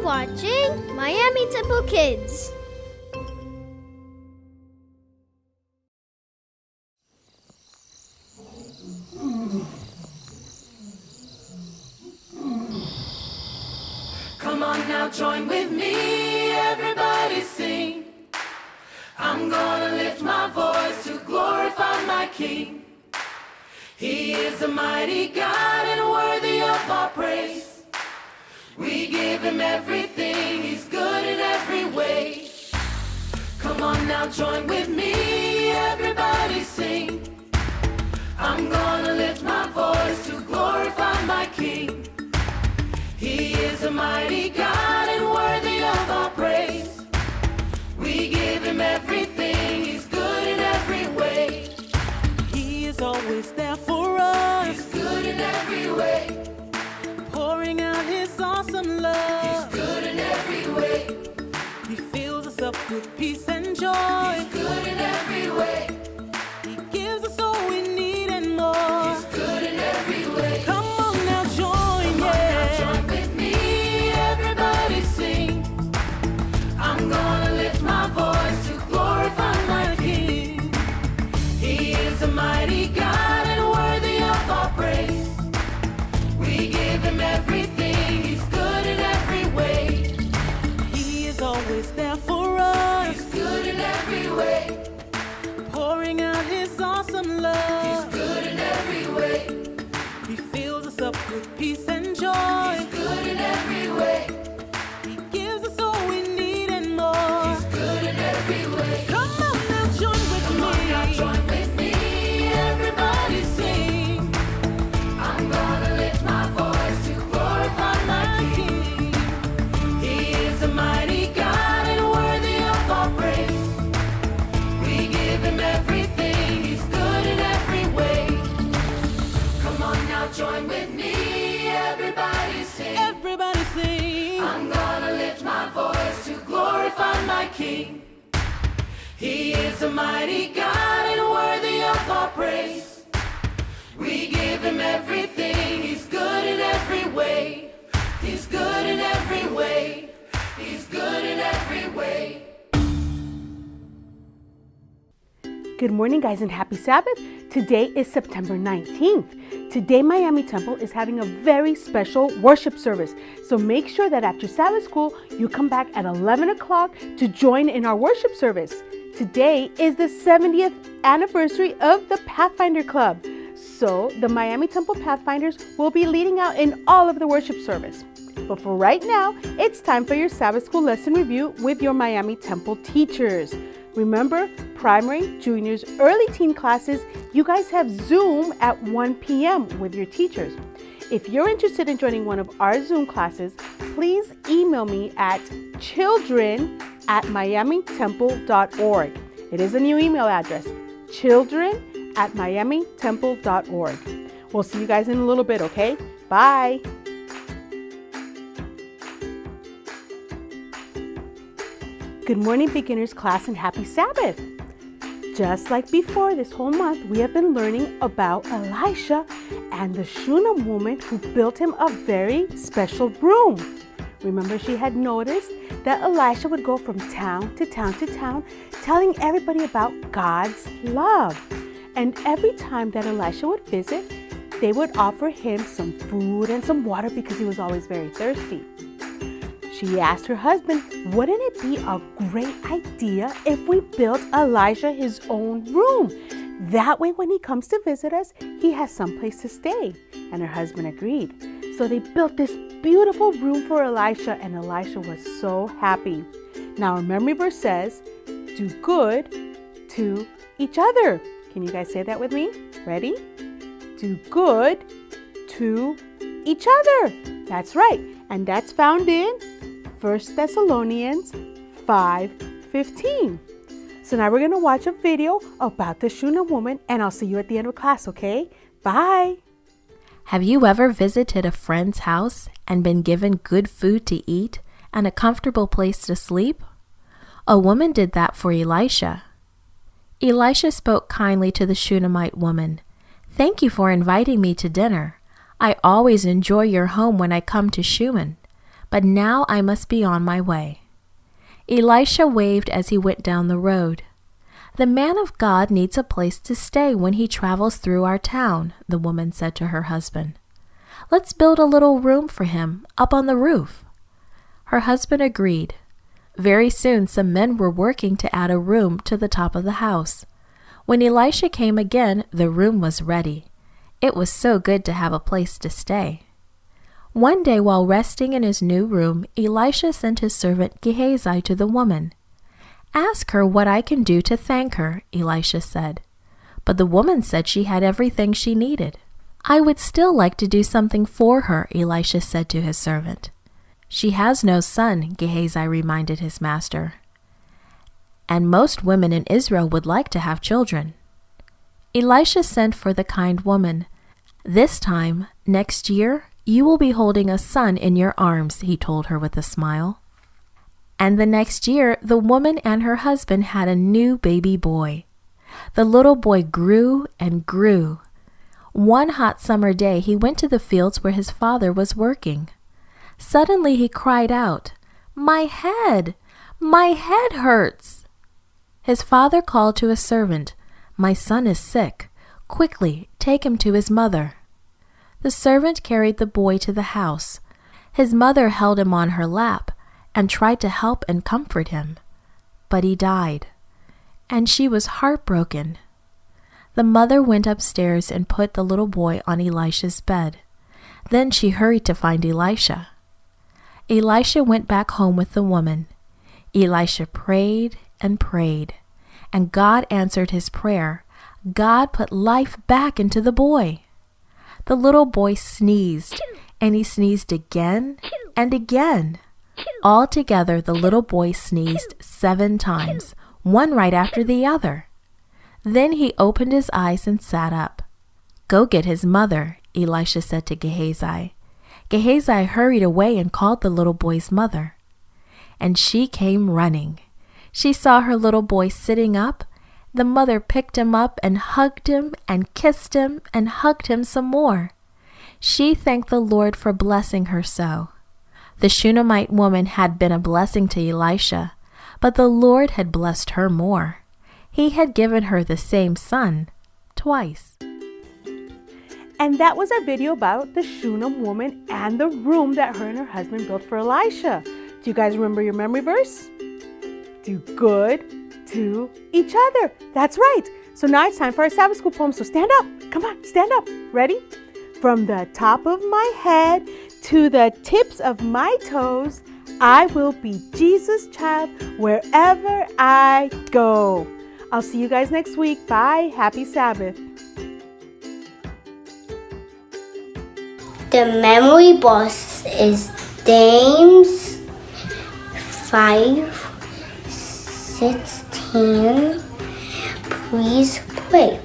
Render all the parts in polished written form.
watching Miami Temple Kids. Come on now, join with me, everybody sing. I'm gonna lift my voice to glorify my King. He is a mighty God and worthy of our praise. We give him everything, he's good in every way. Come on now, join with me, everybody sing. I'm gonna lift my voice to glorify my King. He is a mighty God and worthy of our praise. We give him everything, he's good in every way. He is always there for us. He's good in every way. Pouring out his awesome love. He's good in every way. He fills us up with peace and joy. He's good in every way. He gives us all we need and more. He's good in every way. Come on now, join, Come on now, join with me, everybody sing. I'm gonna lift my voice to glorify my King. He is a mighty God and worthy of our praise. We give him everything, he's good in every way. He is always there for us. He's good in every way. Pouring out his awesome love. He's good in every way. He fills us up with peace and joy. He's good in every way. He gives us all we need and more. He's good in every way. Come on now, join with Come me. on now, join with me, everybody sing. I'm gonna lift my voice to glorify my King. He is a mighty God and worthy of our praise. We give him everything, he's good in every way. Come on now, join with me, everybody sing. Everybody sing. I'm gonna lift my voice to glorify my King. He is a mighty God and worthy of our praise. We give him everything, he's good in every way. He's good in every way. He's good in every way. Good morning, guys, and happy Sabbath. Today is September 19th. Today, Miami Temple is having a very special worship service. So make sure that after Sabbath school, you come back at 11 o'clock to join in our worship service. Today is the 70th anniversary of the Pathfinder Club. So the Miami Temple Pathfinders will be leading out in all of the worship service. But for right now, it's time for your Sabbath school lesson review with your Miami Temple teachers. Remember, primary, juniors, early teen classes, you guys have Zoom at 1 p.m. with your teachers. If you're interested in joining one of our Zoom classes, please email me at children@miamitemple.org. It is a new email address, children@miamitemple.org. We'll see you guys in a little bit, okay? Bye. Good morning, beginners class, and happy Sabbath. Just like before, this whole month, we have been learning about Elisha and the Shunem woman who built him a very special broom. Remember, she had noticed that Elisha would go from town to town to town, telling everybody about God's love. And every time that Elisha would visit, they would offer him some food and some water because he was always very thirsty. She asked her husband, wouldn't it be a great idea if we built Elisha his own room? That way, when he comes to visit us, he has someplace to stay. And her husband agreed. So they built this beautiful room for Elisha, and Elisha was so happy. Now, our memory verse says, do good to each other. Can you guys say that with me? Ready? Do good to each other. That's right. And that's found in 1 Thessalonians 5:15. So now we're going to watch a video about the Shunem woman, and I'll see you at the end of class, okay? Bye. Have you ever visited a friend's house and been given good food to eat and a comfortable place to sleep? A woman did that for Elisha. Elisha spoke kindly to the Shunammite woman. Thank you for inviting me to dinner. I always enjoy your home when I come to Shunem. but now I must be on my way." Elisha waved as he went down the road. "The man of God needs a place to stay when he travels through our town," the woman said to her husband. "Let's build a little room for him up on the roof." Her husband agreed. Very soon some men were working to add a room to the top of the house. When Elisha came again, the room was ready. It was so good to have a place to stay. One day while resting in his new room, Elisha sent his servant Gehazi to the woman. "Ask her what I can do to thank her," Elisha said. But the woman said she had everything she needed. "I would still like to do something for her," Elisha said to his servant. "She has no son," Gehazi reminded his master. "And most women in Israel would like to have children." Elisha sent for the kind woman. "This time, next year, you will be holding a son in your arms," he told her with a smile. And the next year, the woman and her husband had a new baby boy. The little boy grew and grew. One hot summer day, he went to the fields where his father was working. Suddenly he cried out, "My head! My head hurts!" His father called to a servant, "My son is sick. Quickly, take him to his mother." The servant carried the boy to the house. His mother held him on her lap and tried to help and comfort him. But he died, and she was heartbroken. The mother went upstairs and put the little boy on Elisha's bed. Then she hurried to find Elisha. Elisha went back home with the woman. Elisha prayed and prayed, and God answered his prayer. God put life back into the boy. The little boy sneezed, and he sneezed again and again. Altogether, the little boy sneezed 7 times, one right after the other. Then he opened his eyes and sat up. "Go get his mother," Elisha said to Gehazi. Gehazi hurried away and called the little boy's mother. And she came running. She saw her little boy sitting up. The mother picked him up and hugged him and kissed him and hugged him some more. She thanked the Lord for blessing her so. The Shunammite woman had been a blessing to Elisha, but the Lord had blessed her more. He had given her the same son twice. And that was our video about the Shunammite woman and the room that her and her husband built for Elisha. Do you guys remember your memory verse? Do good to each other. That's right. So now it's time for our Sabbath School poem. So stand up. Come on, stand up. Ready? From the top of my head to the tips of my toes, I will be Jesus' child wherever I go. I'll see you guys next week. Bye. Happy Sabbath. The memory verse is James 5:16. Please pray.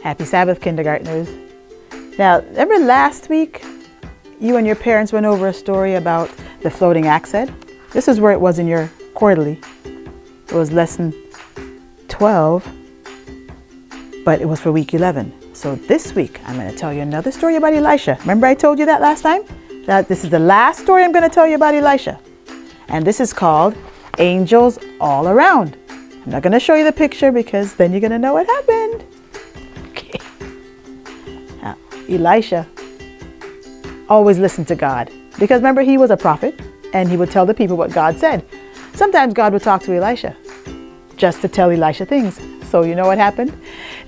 Happy Sabbath, kindergartners. Now, remember last week, you and your parents went over a story about the floating axe head? This is where it was in your quarterly. It was lesson 12, but it was for week 11. So this week, I'm going to tell you another story about Elisha. Remember I told you that last time? That this is the last story I'm going to tell you about Elisha. And this is called Angels All Around. I'm not going to show you the picture because then you're going to know what happened. Okay. Now, Elisha always listened to God because remember he was a prophet and he would tell the people what God said. Sometimes God would talk to Elisha just to tell Elisha things. So you know what happened?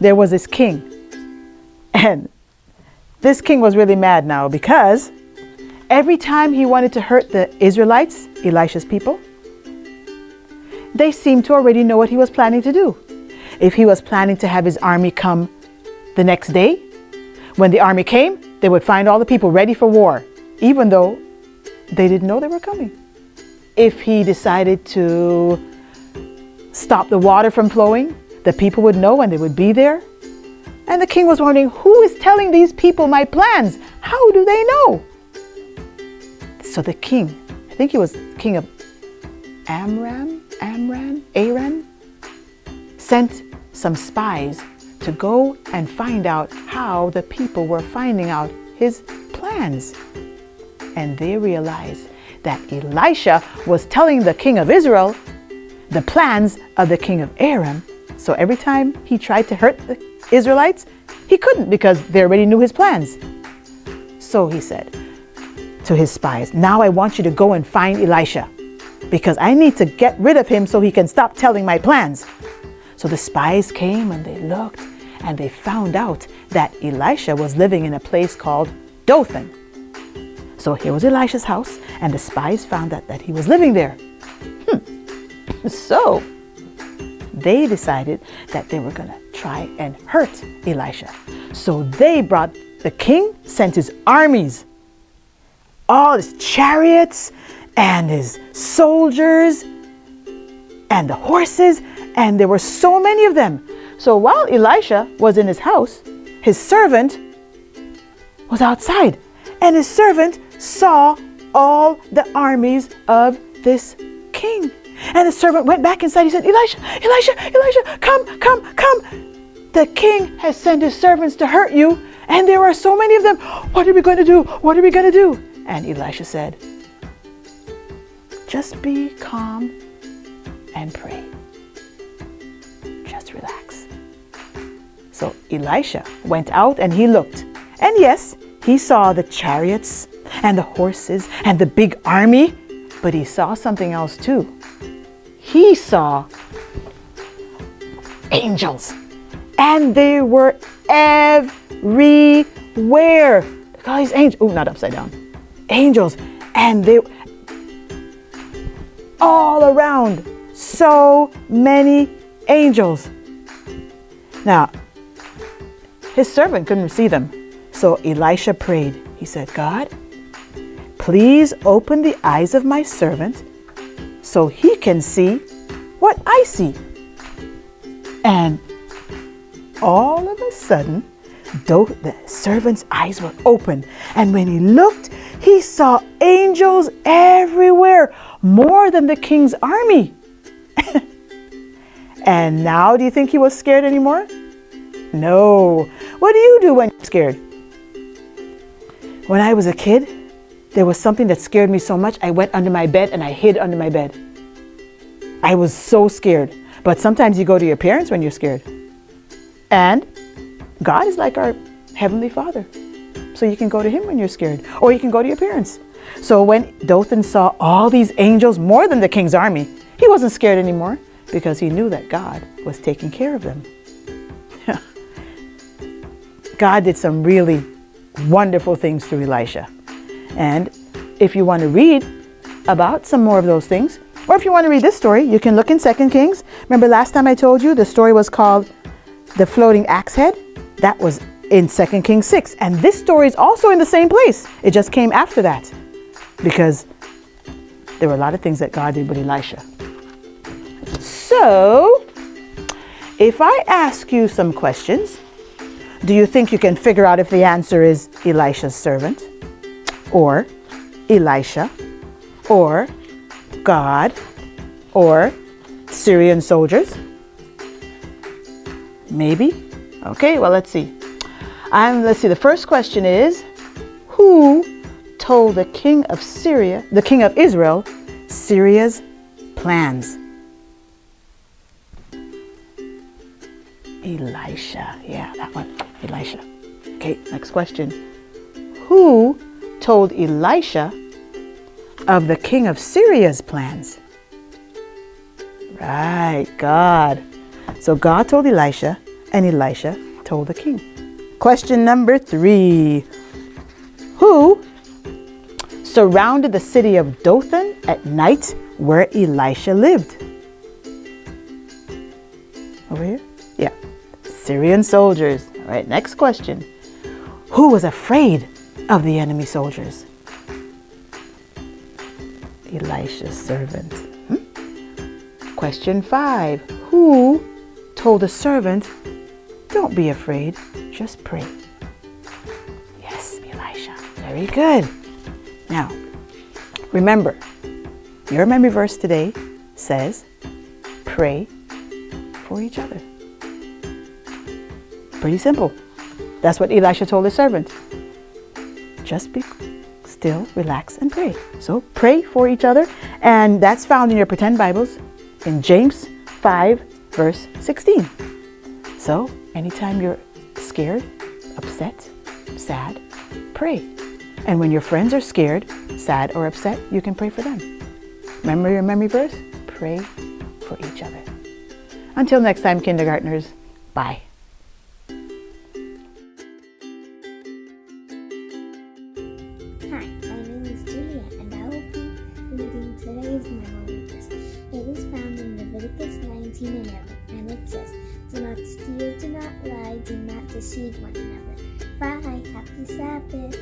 There was this king. And this king was really mad now because every time he wanted to hurt the Israelites, Elisha's people, they seemed to already know what he was planning to do. If he was planning to have his army come the next day, when the army came, they would find all the people ready for war, even though they didn't know they were coming. If he decided to stop the water from flowing, the people would know and they would be there. And the king was wondering, who is telling these people my plans? How do they know? So the king, I think he was king of Aram, sent some spies to go and find out how the people were finding out his plans. and they realized that Elisha was telling the king of Israel the plans of the king of Aram. So every time he tried to hurt the Israelites, he couldn't because they already knew his plans. So he said to his spies, now I want you to go and find Elisha because I need to get rid of him so he can stop telling my plans. So the spies came and they looked and they found out that Elisha was living in a place called Dothan. So here was Elisha's house and the spies found out that he was living there. So they decided that they were going to try and hurt Elisha. So the king sent his armies, all his chariots and his soldiers and the horses, and there were so many of them. So while Elisha was in his house, his servant was outside, and his servant saw all the armies of this king. And the servant went back inside. He said, Elisha, come. The king has sent his servants to hurt you, and there are so many of them. What are we going to do? What are we going to do? And Elisha said, just be calm and pray. Just relax. So Elisha went out and he looked. And yes, he saw the chariots and the horses and the big army, but he saw something else too. He saw angels, and they were everywhere. Look at all these angels. Oh, not upside down. Angels, and they all around. So many angels. Now, his servant couldn't see them. So Elisha prayed. He said, God, please open the eyes of my servant so he can see what I see. And all of a sudden, the servant's eyes were open. And when he looked, he saw angels everywhere, more than the king's army. And now, do you think he was scared anymore? No. What do you do when you're scared? When I was a kid, there was something that scared me so much, I went under my bed and I hid under my bed. I was so scared. But sometimes you go to your parents when you're scared. And God is like our Heavenly Father. So you can go to Him when you're scared. Or you can go to your parents. So when Dothan saw all these angels, more than the king's army, he wasn't scared anymore because he knew that God was taking care of them. God did some really wonderful things through Elisha. And if you want to read about some more of those things, or if you want to read this story, you can look in 2 Kings. Remember last time I told you the story was called The Floating Axe Head? That was in 2 Kings 6. And this story is also in the same place. It just came after that because there were a lot of things that God did with Elisha. So, if I ask you some questions, do you think you can figure out if the answer is Elisha's servant, or Elisha, or God, or Syrian soldiers? Maybe? Okay, well, let's see. Let's see, the first question is, who told the king of Israel, Syria's plans? Elisha. Yeah, that one. Elisha. Okay, next question. Who told Elisha of the king of Syria's plans? Right, God. So God told Elisha, and Elisha told the king. Question number 3. Who surrounded the city of Dothan at night where Elisha lived? Over here? Yeah. Syrian soldiers. All right, next question. Who was afraid of the enemy soldiers? Elisha's servant. Question 5. Who told the servant, don't be afraid, just pray? Yes, Elisha. Very good. Now, remember, your memory verse today says, pray for each other. Pretty simple. That's what Elisha told his servant. Just be still relax and pray. So pray for each other. And that's found in your pretend Bibles in James 5, verse 16. So anytime you're scared, upset, sad, pray. And when your friends are scared, sad, or upset, you can pray for them. Remember your memory verse? Pray for each other. Until next time, kindergartners, bye. Hi, my name is Julia, and I will be reading today's memory verse. It is found in Leviticus 19:11, and it says, "Do not steal, do not lie, do not deceive one another." Bye, happy Sabbath.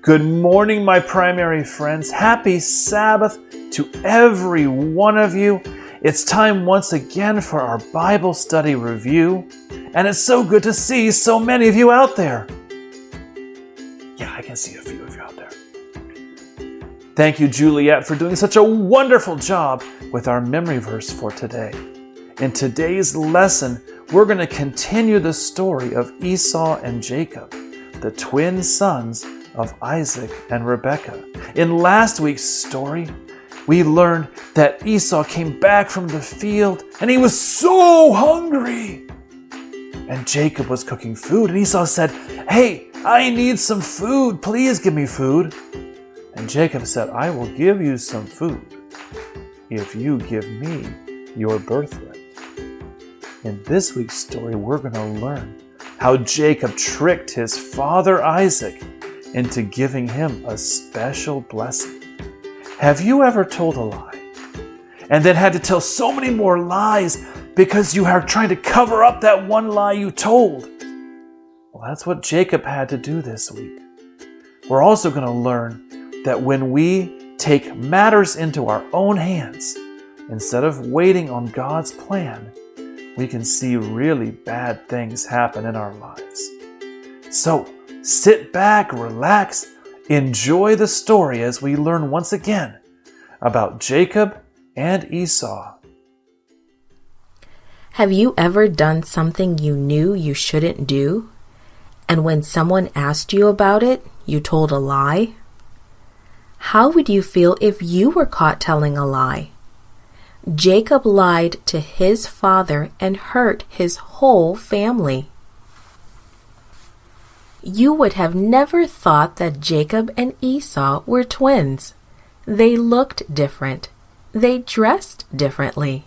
Good morning, my primary friends. Happy Sabbath to every one of you. It's time once again for our Bible study review, and it's so good to see so many of you out there. Yeah, I can see a few of you out there. Thank you, Juliet, for doing such a wonderful job with our memory verse for today. In today's lesson, we're going to continue the story of Esau and Jacob, the twin sons of Isaac and Rebekah. In last week's story, we learned that Esau came back from the field and he was so hungry. And Jacob was cooking food, and Esau said, "Hey, I need some food. Please give me food." And Jacob said, "I will give you some food if you give me your birthright." In this week's story, we're going to learn how Jacob tricked his father Isaac into giving him a special blessing. Have you ever told a lie and then had to tell so many more lies because you are trying to cover up that one lie you told? Well, that's what Jacob had to do this week. We're also going to learn that when we take matters into our own hands, instead of waiting on God's plan, we can see really bad things happen in our lives. So, sit back, relax, enjoy the story as we learn once again about Jacob and Esau. Have you ever done something you knew you shouldn't do, and when someone asked you about it, you told a lie? How would you feel if you were caught telling a lie? Jacob lied to his father and hurt his whole family. You would have never thought that Jacob and Esau were twins. They looked different. They dressed differently.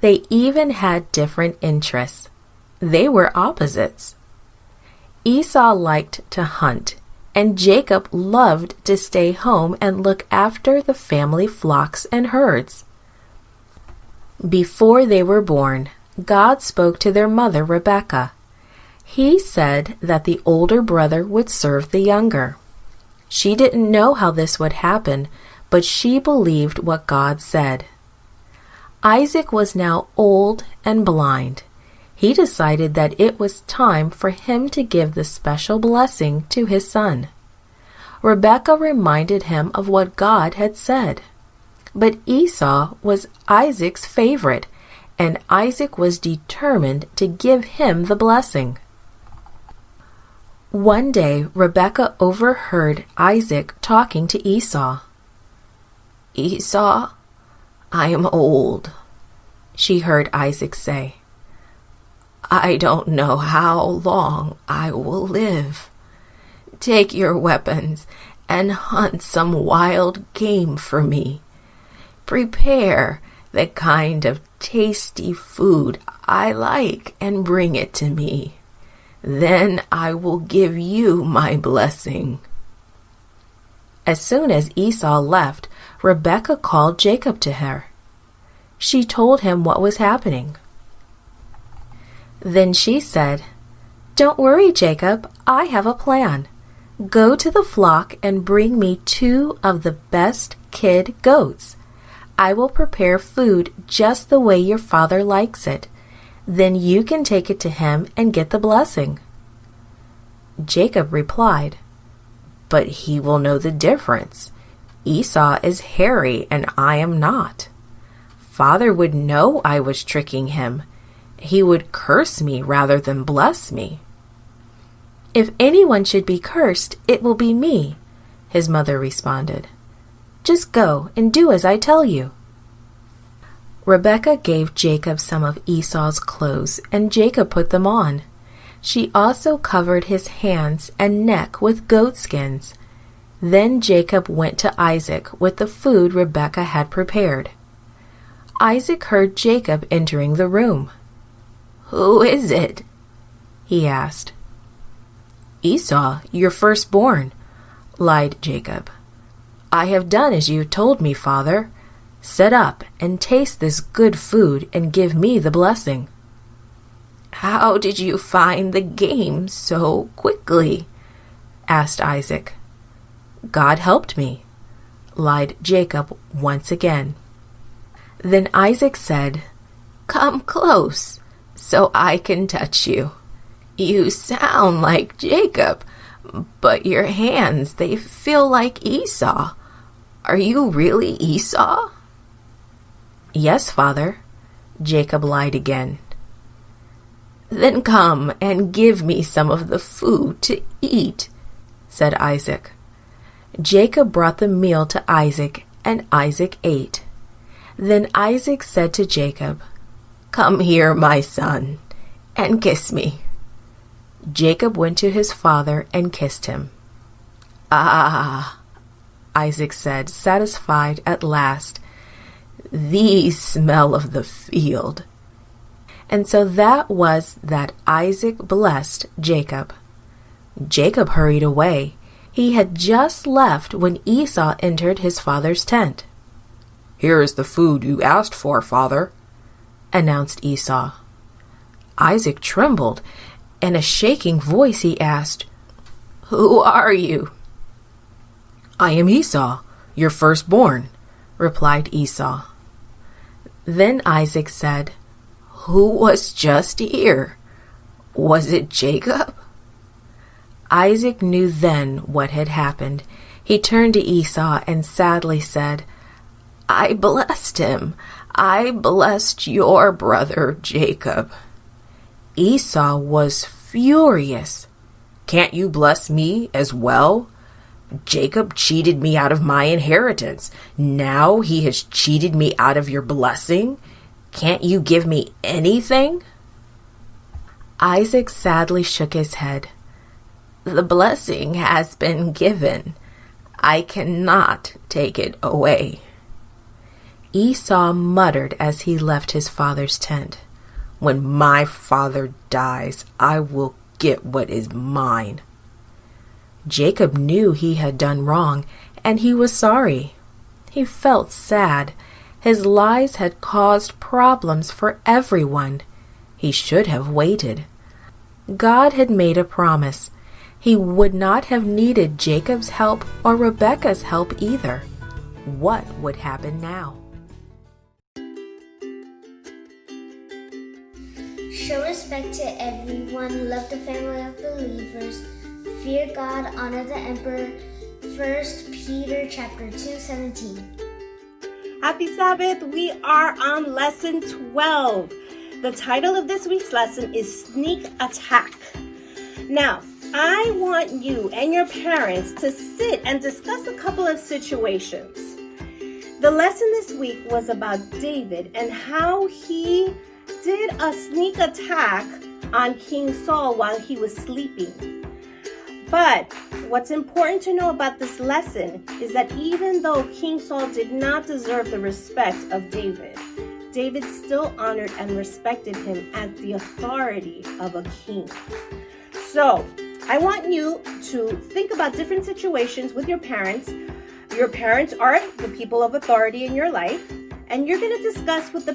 They even had different interests. They were opposites. Esau liked to hunt, and Jacob loved to stay home and look after the family flocks and herds. Before they were born, God spoke to their mother, Rebekah. He said that the older brother would serve the younger. She didn't know how this would happen, but she believed what God said. Isaac was now old and blind. He decided that it was time for him to give the special blessing to his son. Rebekah reminded him of what God had said. But Esau was Isaac's favorite, and Isaac was determined to give him the blessing. One day, Rebekah overheard Isaac talking to Esau. "Esau, I am old," she heard Isaac say. "I don't know how long I will live. Take your weapons and hunt some wild game for me. Prepare the kind of tasty food I like and bring it to me. Then I will give you my blessing." As soon as Esau left, Rebekah called Jacob to her. She told him what was happening. Then she said, "Don't worry, Jacob, I have a plan. Go to the flock and bring me 2 of the best kid goats. I will prepare food just the way your father likes it. Then you can take it to him and get the blessing." Jacob replied, "But he will know the difference. Esau is hairy and I am not. Father would know I was tricking him. He would curse me rather than bless me. If anyone should be cursed, it will be me, his mother responded. "Just go and do as I tell you." Rebekah gave Jacob some of Esau's clothes, and Jacob put them on. She also covered his hands and neck with goat skins. Then Jacob went to Isaac with the food Rebekah had prepared. Isaac heard Jacob entering the room. "Who is it?" he asked. "Esau, your firstborn," lied Jacob. "I have done as you told me, father. Sit up and taste this good food and give me the blessing." "How did you find the game so quickly?" asked Isaac. "God helped me," lied Jacob once again. Then Isaac said, "Come close so I can touch you. You sound like Jacob, but your hands, they feel like Esau. Are you really Esau?" "Yes, father," Jacob lied again. "Then come and give me some of the food to eat," said Isaac. Jacob brought the meal to Isaac, and Isaac ate. Then Isaac said to Jacob, "Come here, my son, and kiss me." Jacob went to his father and kissed him. "Ah," Isaac said, satisfied at last, "these smell of the field." And so that was that Isaac blessed Jacob. Jacob hurried away. He had just left when Esau entered his father's tent. "Here is the food you asked for, father," announced Esau. Isaac trembled. In a shaking voice he asked, "Who are you?" "I am Esau, your firstborn," replied Esau. Then Isaac said, "Who was just here? Was it Jacob?" Isaac knew then what had happened. He turned to Esau and sadly said, "I blessed him. I blessed your brother Jacob." Esau was furious. "Can't you bless me as well? Jacob cheated me out of my inheritance. Now he has cheated me out of your blessing. Can't you give me anything?" Isaac sadly shook his head. "The blessing has been given. I cannot take it away." Esau muttered as he left his father's tent, "When my father dies, I will get what is mine." Jacob knew he had done wrong, and he was sorry. He felt sad. His lies had caused problems for everyone. He should have waited. God had made a promise. He would not have needed Jacob's help or Rebekah's help either. What would happen now? Show respect to everyone, love the family of believers, fear God, honor the emperor. 1 Peter chapter 2:17. Happy Sabbath! We are on lesson 12. The title of this week's lesson is Sneak Attack. Now, I want you and your parents to sit and discuss a couple of situations. The lesson this week was about David and how he did a sneak attack on King Saul while he was sleeping. But what's important to know about this lesson is that even though King Saul did not deserve the respect of David, David still honored and respected him as the authority of a king. So, I want you to think about different situations with your parents. Your parents are the people of authority in your life, and you're going to discuss with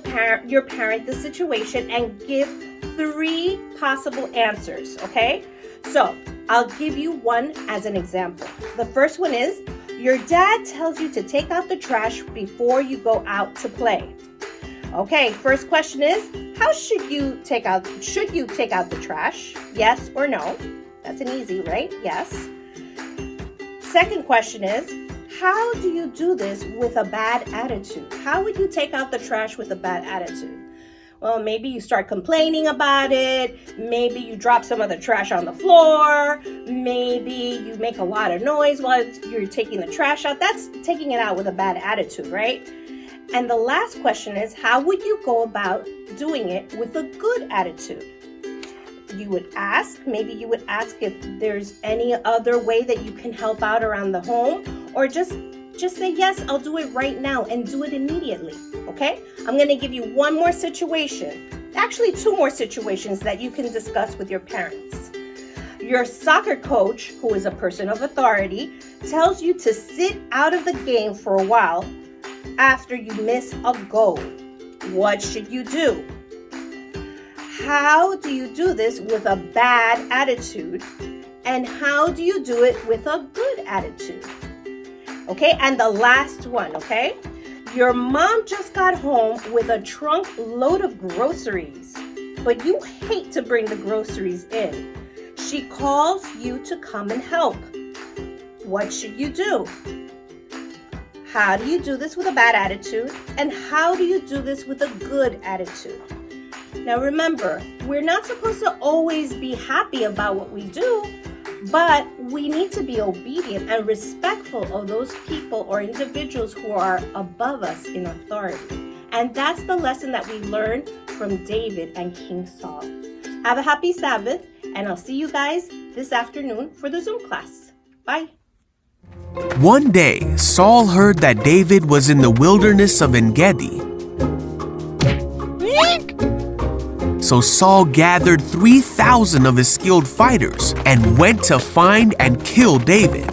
your parent the situation and give 3 possible answers, okay? So, I'll give you one as an example. The first one is, your dad tells you to take out the trash before you go out to play. Okay, first question is, should you take out the trash? Yes or no? That's an easy, right? Yes. Second question is, how do you do this with a bad attitude? How would you take out the trash with a bad attitude? Well, maybe you start complaining about it. Maybe you drop some of the trash on the floor. Maybe maybe you make a lot of noise while you're taking the trash out. That's taking it out with a bad attitude, right? And the last question is, how would you go about doing it with a good attitude? Maybe you would ask if there's any other way that you can help out around the home, or just say, yes, I'll do it right now, and do it immediately, okay? I'm gonna give you one more situation, actually 2 more situations that you can discuss with your parents. Your soccer coach, who is a person of authority, tells you to sit out of the game for a while after you miss a goal. What should you do? How do you do this with a bad attitude? And how do you do it with a good attitude? Okay, and the last one, okay? Your mom just got home with a trunk load of groceries, but you hate to bring the groceries in. She calls you to come and help. What should you do? How do you do this with a bad attitude? And how do you do this with a good attitude? Now remember, we're not supposed to always be happy about what we do, but we need to be obedient and respectful of those people or individuals who are above us in authority. And that's the lesson that we learned from David and King Saul. Have a happy Sabbath, and I'll see you guys this afternoon for the Zoom class. Bye. One day, Saul heard that David was in the wilderness of En-Gedi. So Saul gathered 3,000 of his skilled fighters and went to find and kill David.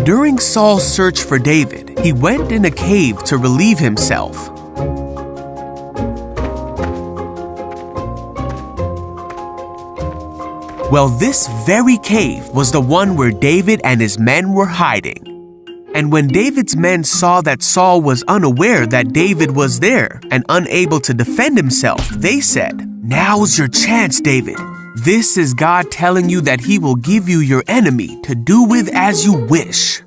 During Saul's search for David, he went in a cave to relieve himself. Well, this very cave was the one where David and his men were hiding. And when David's men saw that Saul was unaware that David was there and unable to defend himself, they said, "Now's your chance, David. This is God telling you that he will give you your enemy to do with as you wish."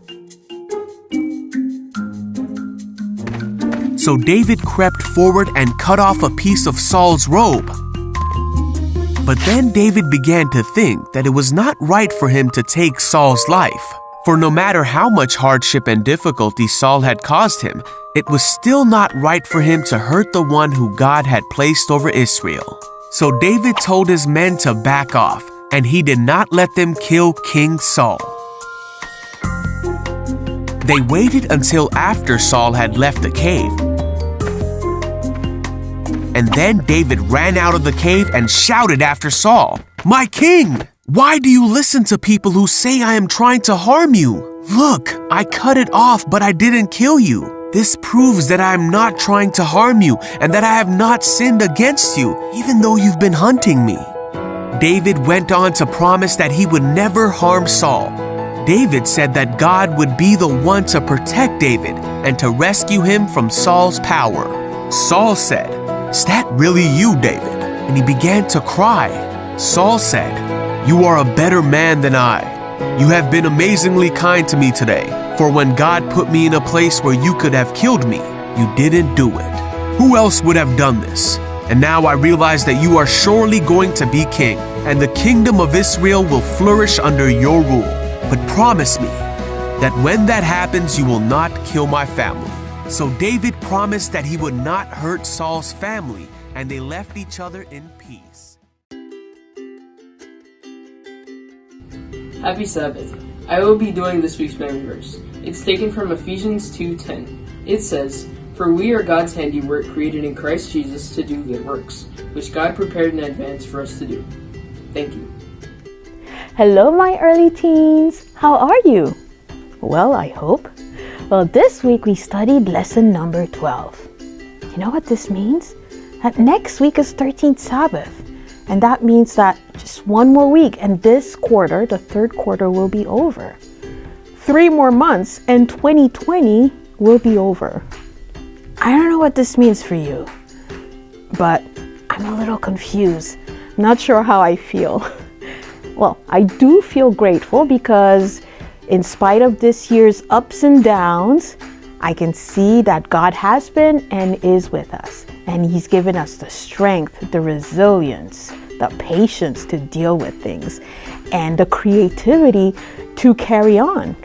So David crept forward and cut off a piece of Saul's robe. But then David began to think that it was not right for him to take Saul's life. For no matter how much hardship and difficulty Saul had caused him, it was still not right for him to hurt the one who God had placed over Israel. So David told his men to back off, and he did not let them kill King Saul. They waited until after Saul had left the cave. And then David ran out of the cave and shouted after Saul, "My king! Why do you listen to people who say I am trying to harm you? Look, I cut it off, but I didn't kill you. This proves that I am not trying to harm you and that I have not sinned against you, even though you've been hunting me." David went on to promise that he would never harm Saul. David said that God would be the one to protect David and to rescue him from Saul's power. Saul said, "Is that really you, David?" And he began to cry. Saul said, "You are a better man than I. You have been amazingly kind to me today, for when God put me in a place where you could have killed me, you didn't do it. Who else would have done this? And now I realize that you are surely going to be king, and the kingdom of Israel will flourish under your rule. But promise me that when that happens, you will not kill my family." So David promised that he would not hurt Saul's family, and they left each other in peace. Happy Sabbath. I will be doing this week's memory verse. It's taken from Ephesians 2:10. It says, "For we are God's handiwork, created in Christ Jesus to do good works, which God prepared in advance for us to do." Thank you. Hello, my early teens. How are you? Well, I hope. Well, this week we studied lesson number 12. You know what this means? That next week is 13th Sabbath. And that means that just one more week and this quarter, the third quarter, will be over. 3 more months and 2020 will be over. I don't know what this means for you, but I'm a little confused. I'm not sure how I feel. Well, I do feel grateful because in spite of this year's ups and downs, I can see that God has been and is with us. And He's given us the strength, the resilience, the patience to deal with things, and the creativity to carry on,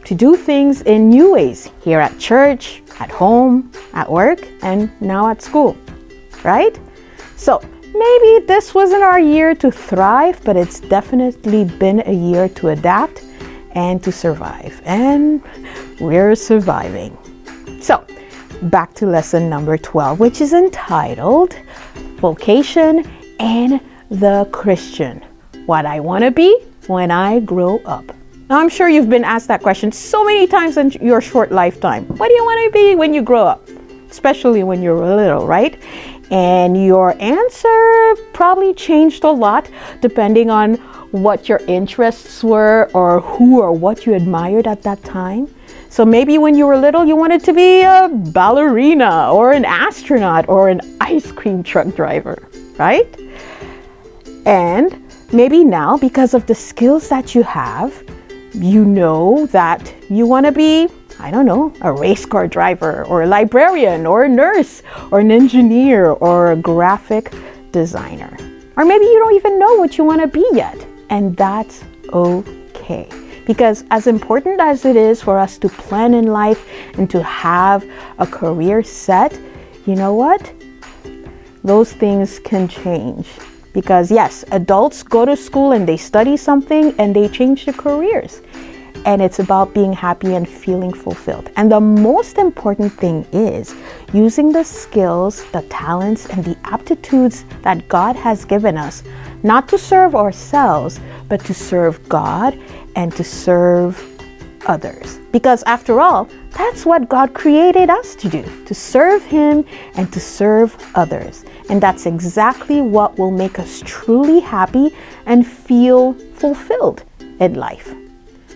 to do things in new ways here at church, at home, at work, and now at school, right? So maybe this wasn't our year to thrive, but it's definitely been a year to adapt and to survive. And we're surviving. So back to lesson number 12, which is entitled Vocation and the Christian. What I want to be when I grow up. Now, I'm sure you've been asked that question so many times in your short lifetime. What do you want to be when you grow up? Especially when you're little, right? And your answer probably changed a lot depending on what your interests were or who or what you admired at that time. So maybe when you were little, you wanted to be a ballerina or an astronaut or an ice cream truck driver, right? And maybe now, because of the skills that you have, you know that you want to be, I don't know, a race car driver or a librarian or a nurse or an engineer or a graphic designer. Or maybe you don't even know what you want to be yet. And that's okay. Because as important as it is for us to plan in life and to have a career set, you know what? Those things can change. Because yes, adults go to school and they study something and they change their careers. And it's about being happy and feeling fulfilled. And the most important thing is using the skills, the talents, and the aptitudes that God has given us, not to serve ourselves, but to serve God and to serve others. Because after all, that's what God created us to do, to serve Him and to serve others. And that's exactly what will make us truly happy and feel fulfilled in life.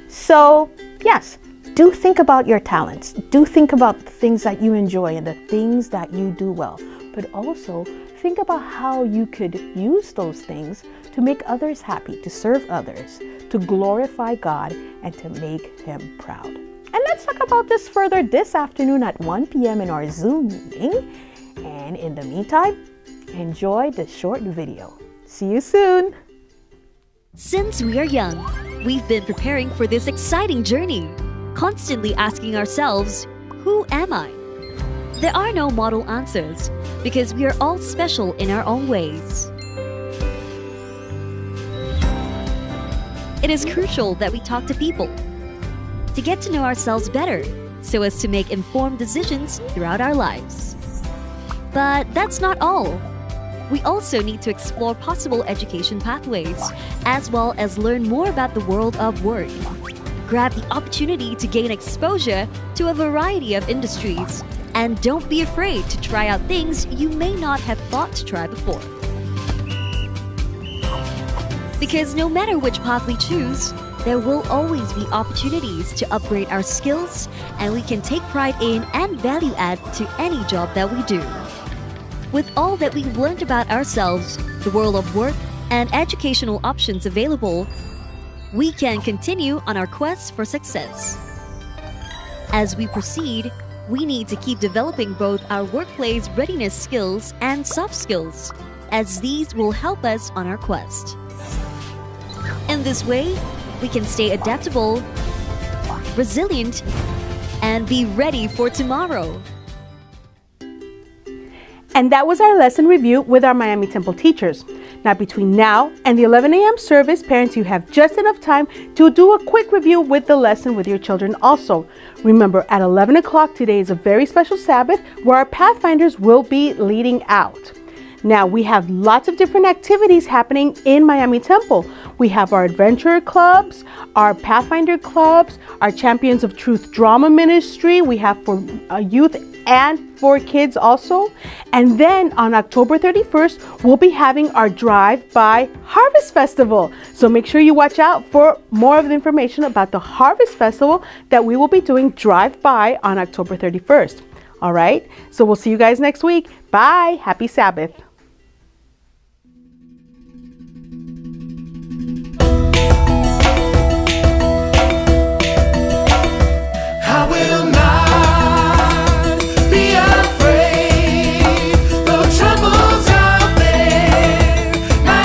So, yes, do think about your talents. Do think about the things that you enjoy and the things that you do well. But also think about how you could use those things to make others happy, to serve others, to glorify God, and to make Him proud. And let's talk about this further this afternoon at 1 p.m. in our Zoom meeting. And in the meantime, enjoy this short video. See you soon. Since we are young, we've been preparing for this exciting journey, constantly asking ourselves, who am I? There are no model answers because we are all special in our own ways. It is crucial that we talk to people to get to know ourselves better so as to make informed decisions throughout our lives. But that's not all. We also need to explore possible education pathways, as well as learn more about the world of work. Grab the opportunity to gain exposure to a variety of industries, and don't be afraid to try out things you may not have thought to try before. Because no matter which path we choose, there will always be opportunities to upgrade our skills, and we can take pride in and value add to any job that we do. With all that we've learned about ourselves, the world of work, and educational options available, we can continue on our quest for success. As we proceed, we need to keep developing both our workplace readiness skills and soft skills, as these will help us on our quest. In this way, we can stay adaptable, resilient, and be ready for tomorrow. And that was our lesson review with our Miami Temple teachers. Now, between now and the 11 a.m. service, parents, you have just enough time to do a quick review with the lesson with your children also. Remember, at 11 o'clock today is a very special Sabbath where our Pathfinders will be leading out. Now, we have lots of different activities happening in Miami Temple. We have our adventure clubs, our Pathfinder clubs, our Champions of Truth drama ministry. We have for youth and for kids also. And then on October 31st, we'll be having our Drive-By Harvest Festival. So make sure you watch out for more of the information about the Harvest Festival that we will be doing Drive-By on October 31st. All right, so we'll see you guys next week. Bye. Happy Sabbath. I will not be afraid, though trouble's out there. My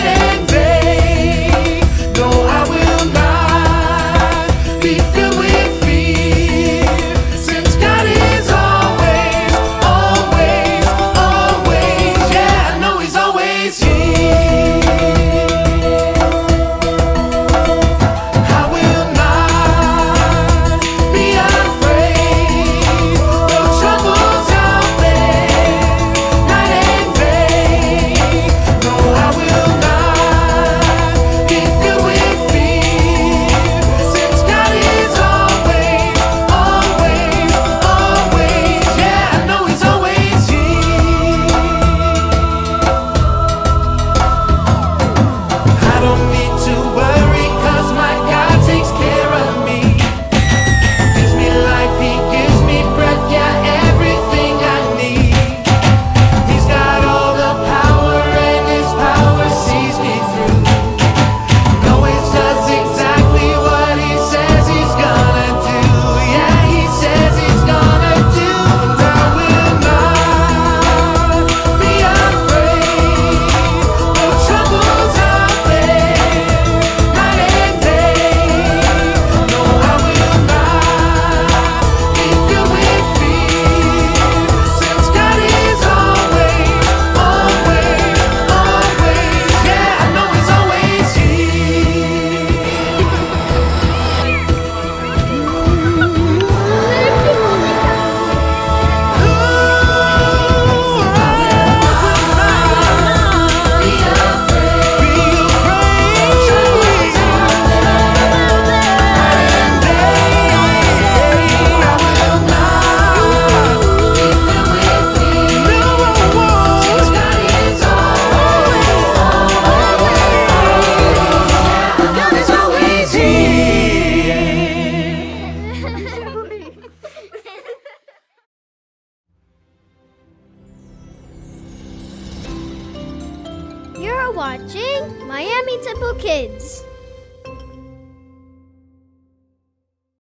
are watching Miami Temple Kids.